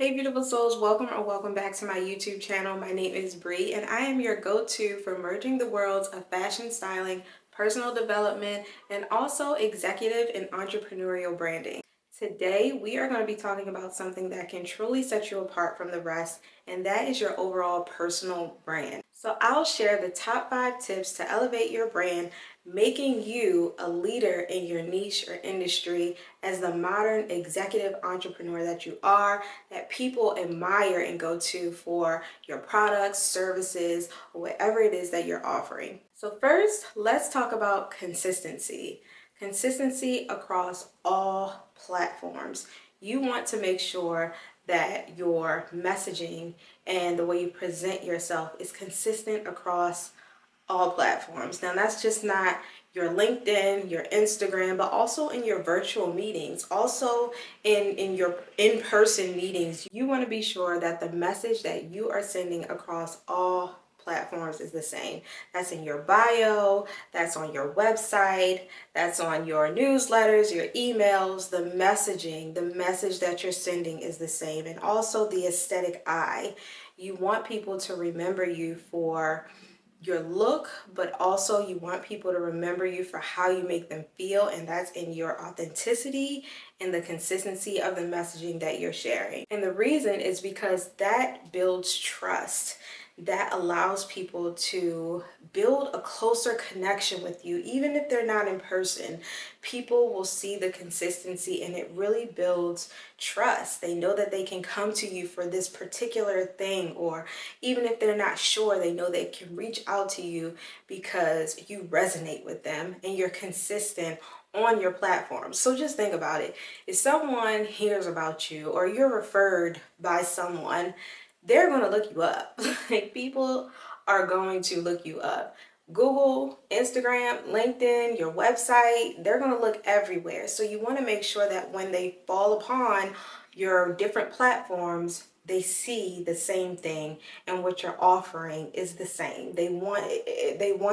Hey beautiful souls, welcome or welcome back to my YouTube channel. My name is Bree and I am your go-to for merging the worlds of fashion styling, personal development, and also executive and entrepreneurial branding. Today we are going to be talking about something that can truly set you apart from the rest, and that is your overall personal brand. So I'll share the top 5 tips to elevate your brand, making you a leader in your niche or industry as the modern executive entrepreneur that you are, that people admire and go to for your products, services, or whatever it is that you're offering. So first, let's talk about consistency. Consistency across all platforms. You want to make sure that your messaging and the way you present yourself is consistent across all platforms. Now, that's just not your LinkedIn, your Instagram, but also in your virtual meetings, also in your in-person meetings. You want to be sure that the message that you are sending across all platforms is the same. That's in your bio, that's on your website, that's on your newsletters, your emails. The messaging, the message that you're sending is the same. And also the aesthetic eye. You want people to remember you for your look, but also you want people to remember you for how you make them feel, and that's in your authenticity and the consistency of the messaging that you're sharing. And the reason is because that builds trust. That allows people to build a closer connection with you, even if they're not in person. People will see the consistency and it really builds trust. They know that they can come to you for this particular thing, or even if they're not sure, they know they can reach out to you because you resonate with them and you're consistent on your platform. So just think about it. If someone hears about you or you're referred by someone, they're going to look you up. Like, people are going to look you up. Google, Instagram, LinkedIn, your website, they're going to look everywhere. So you want to make sure that when they fall upon your different platforms, they see the same thing and what you're offering is the same. They want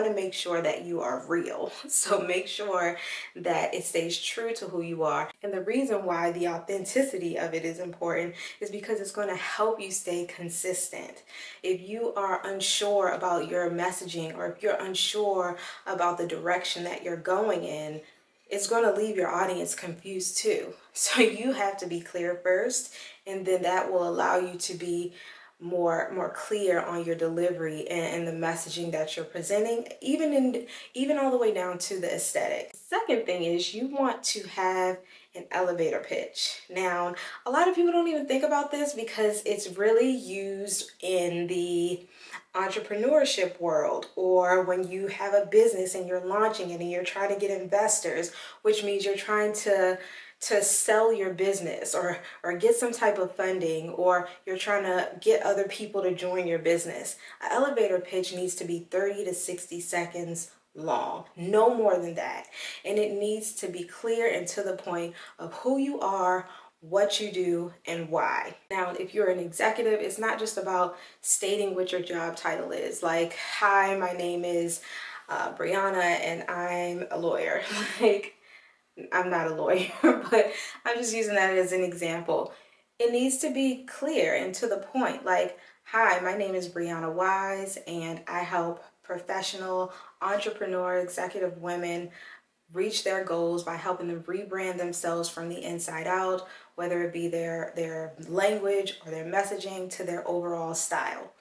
to make sure that you are real. So make sure that it stays true to who you are. And the reason why the authenticity of it is important is because it's going to help you stay consistent. If you are unsure about your messaging, or if you're unsure about the direction that you're going in, it's going to leave your audience confused too. So you have to be clear first, and then that will allow you to be more clear on your delivery and the messaging that you're presenting, even all the way down to the aesthetic. Second thing is you want to have an elevator pitch. Now, a lot of people don't even think about this because it's really used in the entrepreneurship world, or when you have a business and you're launching it and you're trying to get investors, which means you're trying to sell your business or get some type of funding, or you're trying to get other people to join your business. An elevator pitch needs to be 30 to 60 seconds long, no more than that. And it needs to be clear and to the point of who you are, what you do, and why. Now, if you're an executive, it's not just about stating what your job title is. Like, hi, my name is Brianna and I'm a lawyer. Like, I'm not a lawyer, but I'm just using that as an example. It needs to be clear and to the point. Like, hi, my name is Brianna Wise and I help professional, entrepreneur, executive women reach their goals by helping them rebrand themselves from the inside out, whether it be their language or their messaging to their overall style.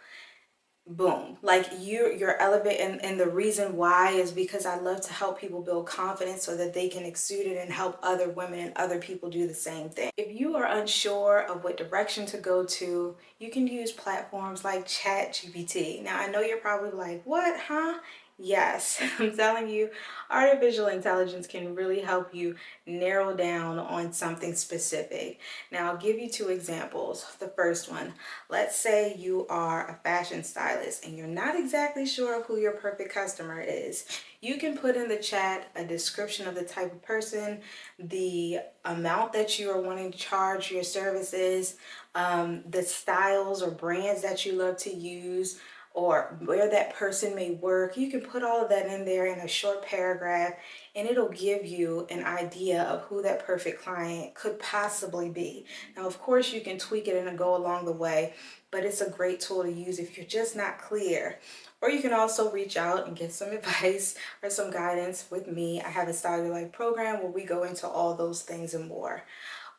Boom. Like, you're elevating, and the reason why is because I love to help people build confidence so that they can exude it and help other women and other people do the same thing. If you are unsure of what direction to go to, you can use platforms like ChatGPT. Now, I know you're probably like, what, huh? Yes, I'm telling you, artificial intelligence can really help you narrow down on something specific. Now, I'll give you 2 examples. The first one, let's say you are a fashion stylist and you're not exactly sure of who your perfect customer is. You can put in the chat a description of the type of person, the amount that you are wanting to charge your services, the styles or brands that you love to use, or where that person may work. You can put all of that in there in a short paragraph, and it'll give you an idea of who that perfect client could possibly be. Now, of course, you can tweak it and go along the way, but it's a great tool to use if you're just not clear. Or you can also reach out and get some advice or some guidance with me. I have a Style Your Life program where we go into all those things and more.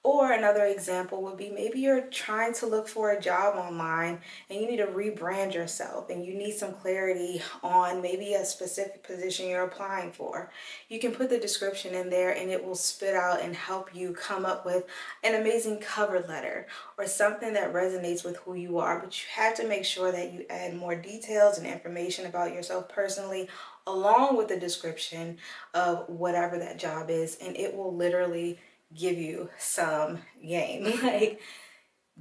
Or another example would be, maybe you're trying to look for a job online and you need to rebrand yourself and you need some clarity on maybe a specific position you're applying for. You can put the description in there and it will spit out and help you come up with an amazing cover letter or something that resonates with who you are. But you have to make sure that you add more details and information about yourself personally along with the description of whatever that job is, and it will literally give you some game. Like,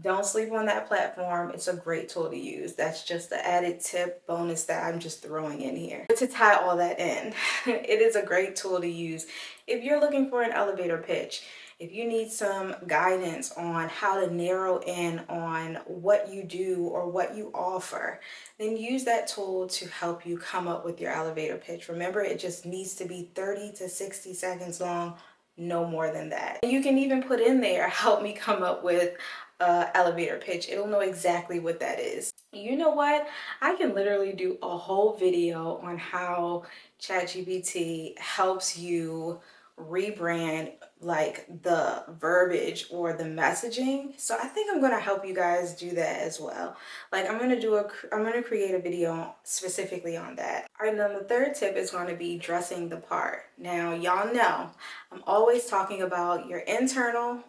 don't sleep on that platform. It's a great tool to use. That's just the added tip bonus that I'm just throwing in here. But to tie all that in, it is a great tool to use if you're looking for an elevator pitch. If you need some guidance on how to narrow in on what you do or what you offer, then use that tool to help you come up with your elevator pitch. Remember, it just needs to be 30 to 60 seconds long, no more than that. You can even put in there, help me come up with elevator pitch. It'll know exactly what that is. You know what? I can literally do a whole video on how ChatGPT helps you rebrand, like the verbiage or the messaging. So I think I'm going to help you guys do that as well. Like, I'm going to create a video specifically on that. All right, now the third tip is going to be dressing the part. Now, y'all know I'm always talking about your internal,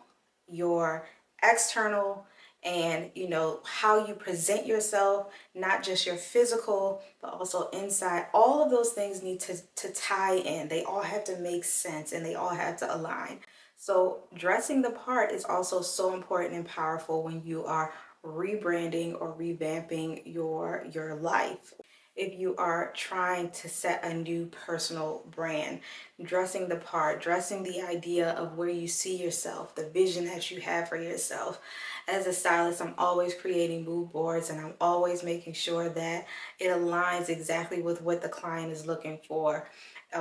your external, and how you present yourself, not just your physical but also inside. All of those things need to tie in. They all have to make sense and they all have to align. So dressing the part is also so important and powerful when you are rebranding or revamping your life. If you are trying to set a new personal brand, dressing the part, dressing the idea of where you see yourself, the vision that you have for yourself. As a stylist, I'm always creating mood boards and I'm always making sure that it aligns exactly with what the client is looking for.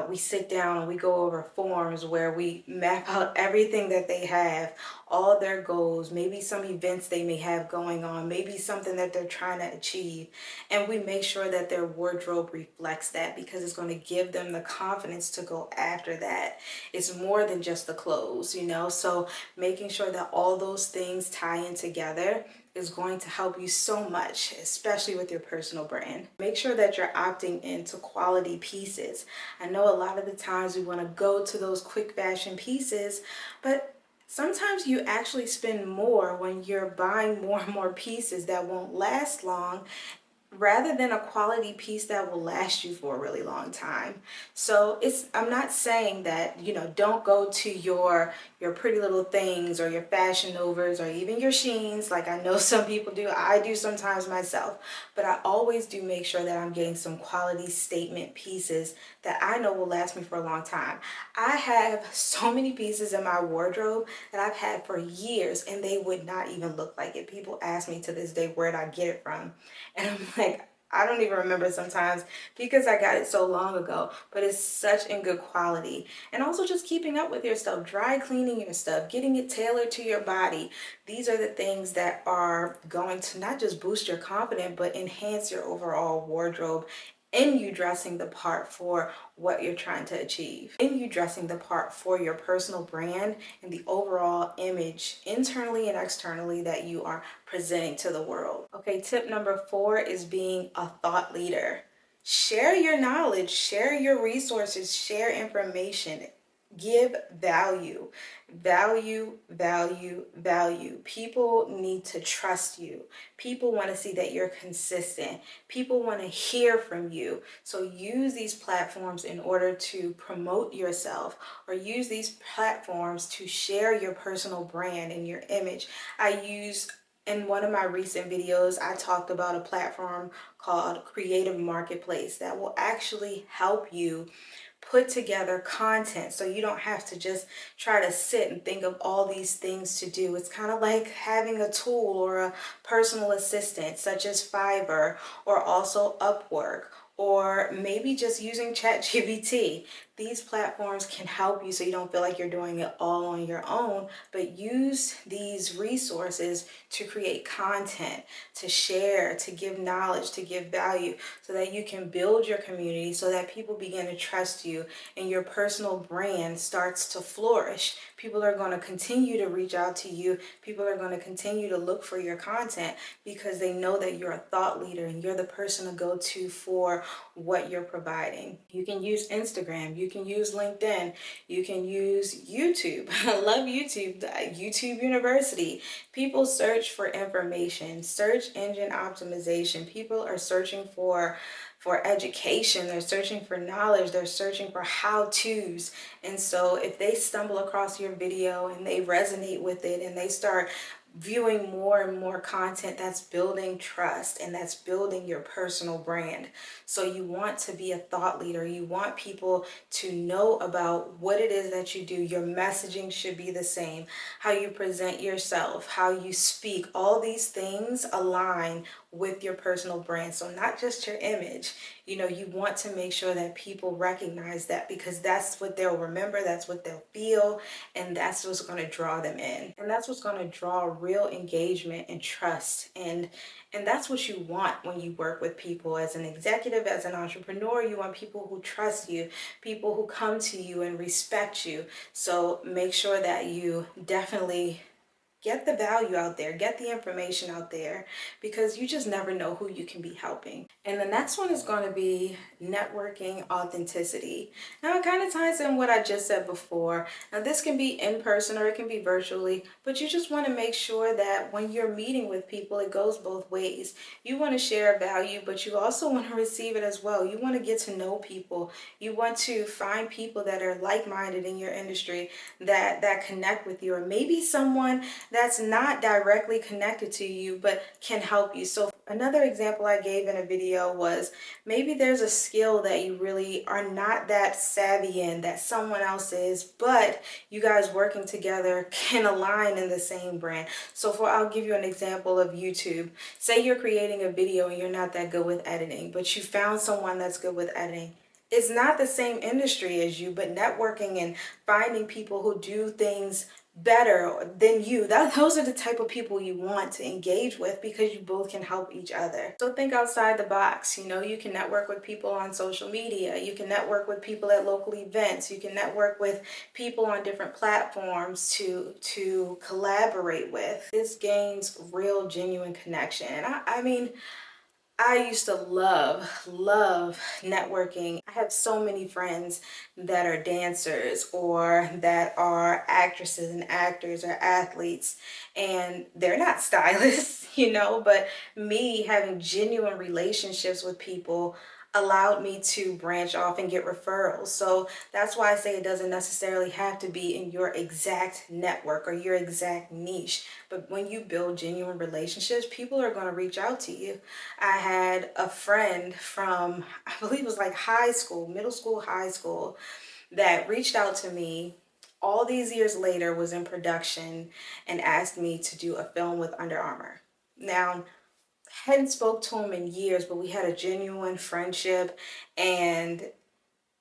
We sit down and we go over forms where we map out everything that they have, all their goals, maybe some events they may have going on, maybe something that they're trying to achieve. And we make sure that their wardrobe reflects that, because it's going to give them the confidence to go after that. It's more than just the clothes, so making sure that all those things tie in together is going to help you so much, especially with your personal brand. Make sure that you're opting into quality pieces. I know a lot of the times we want to go to those quick fashion pieces, but sometimes you actually spend more when you're buying more and more pieces that won't last long, rather than a quality piece that will last you for a really long time. So I'm not saying that, don't go to your Pretty Little Things or your Fashion Novas or even your Sheens, like I know some people do. I do sometimes myself, but I always do make sure that I'm getting some quality statement pieces that I know will last me for a long time. I have so many pieces in my wardrobe that I've had for years and they would not even look like it. People ask me to this day, where'd I get it from? And I'm like, I don't even remember sometimes because I got it so long ago, but it's such in good quality. And also just keeping up with your stuff, dry cleaning your stuff, getting it tailored to your body. These are the things that are going to not just boost your confidence, but enhance your overall wardrobe, and you dressing the part for what you're trying to achieve, and you dressing the part for your personal brand and the overall image internally and externally that you are presenting to the world. Okay, tip number 4 is being a thought leader. Share your knowledge, share your resources, share information. Give value, value, value, value. People need to trust you. People want to see that you're consistent. People want to hear from you. So use these platforms in order to promote yourself, or use these platforms to share your personal brand and your image. In one of my recent videos, I talked about a platform called Creative Marketplace that will actually help you put together content so you don't have to just try to sit and think of all these things to do. It's kind of like having a tool or a personal assistant such as Fiverr, or also Upwork, or maybe just using ChatGPT. These platforms can help you so you don't feel like you're doing it all on your own, but use these resources to create content, to share, to give knowledge, to give value, so that you can build your community, so that people begin to trust you and your personal brand starts to flourish. People are going to continue to reach out to you. People are going to continue to look for your content because they know that you're a thought leader and you're the person to go to for what you're providing. You can use Instagram, you can use LinkedIn, you can use YouTube. I love YouTube, YouTube University. People search for information, search engine optimization. People are searching for education, they're searching for knowledge, they're searching for how-tos. And so if they stumble across your video and they resonate with it and they start viewing more and more content, that's building trust and that's building your personal brand. So you want to be a thought leader. You want people to know about what it is that you do. Your messaging should be the same. How you present yourself, how you speak, all these things align with your personal brand. So not just your image, you know, you want to make sure that people recognize that, because that's what they'll remember, that's what they'll feel, and that's what's going to draw them in. And that's what's going to draw real engagement and trust. And that's what you want when you work with people as an executive, as an entrepreneur. You want people who trust you, people who come to you and respect you. So make sure that you definitely get the value out there, get the information out there, because you just never know who you can be helping. And the next one is going to be networking authenticity. Now it kind of ties in what I just said before. Now this can be in person or it can be virtually, but you just want to make sure that when you're meeting with people, it goes both ways. You want to share value, but you also want to receive it as well. You want to get to know people. You want to find people that are like-minded in your industry, that connect with you, or maybe someone that's not directly connected to you but can help you. So another example I gave in a video was, maybe there's a skill that you really are not that savvy in that someone else is, but you guys working together can align in the same brand. So I'll give you an example of YouTube. Say you're creating a video and you're not that good with editing, but you found someone that's good with editing. It's not the same industry as you, but networking and finding people who do things better than you, those are the type of people you want to engage with, because you both can help each other. So think outside the box. You know, you can network with people on social media, you can network with people at local events, you can network with people on different platforms to collaborate with. This gains real genuine connection. And I mean, I used to love networking. I have so many friends that are dancers or that are actresses and actors or athletes, and they're not stylists, you know, but me having genuine relationships with people allowed me to branch off and get referrals. So that's why I say it doesn't necessarily have to be in your exact network or your exact niche. But when you build genuine relationships, people are going to reach out to you. I had a friend from, I believe it was like high school, middle school, high school, that reached out to me all these years later, was in production, and asked me to do a film with Under Armour. Now, hadn't spoke to him in years, but we had a genuine friendship, and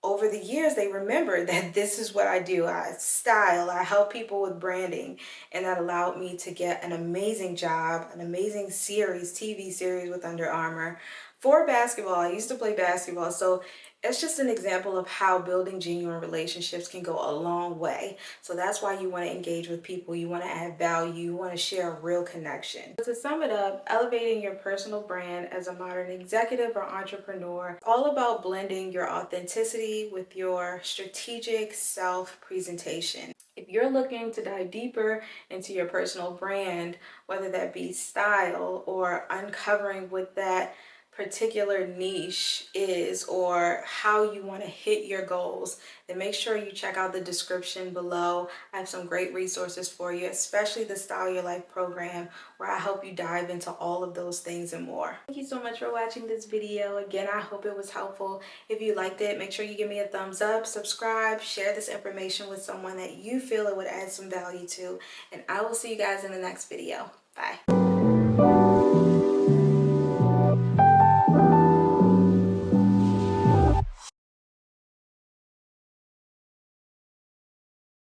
over the years they remembered that this is what I do. I style, I help people with branding, and that allowed me to get an amazing job, an amazing series, TV series with Under Armour for basketball. I used to play basketball, so it's just an example of how building genuine relationships can go a long way. So that's why you want to engage with people, you want to add value, you want to share a real connection. To sum it up, elevating your personal brand as a modern executive or entrepreneur, all about blending your authenticity with your strategic self-presentation. If you're looking to dive deeper into your personal brand, whether that be style or uncovering what that particular niche is or how you want to hit your goals, then make sure you check out the description below. I have some great resources for you, especially the Style Your Life program, where I help you dive into all of those things and more. Thank you so much for watching this video. Again, I hope it was helpful. If you liked it, make sure you give me a thumbs up, subscribe, share this information with someone that you feel it would add some value to, and I will see you guys in the next video. Bye.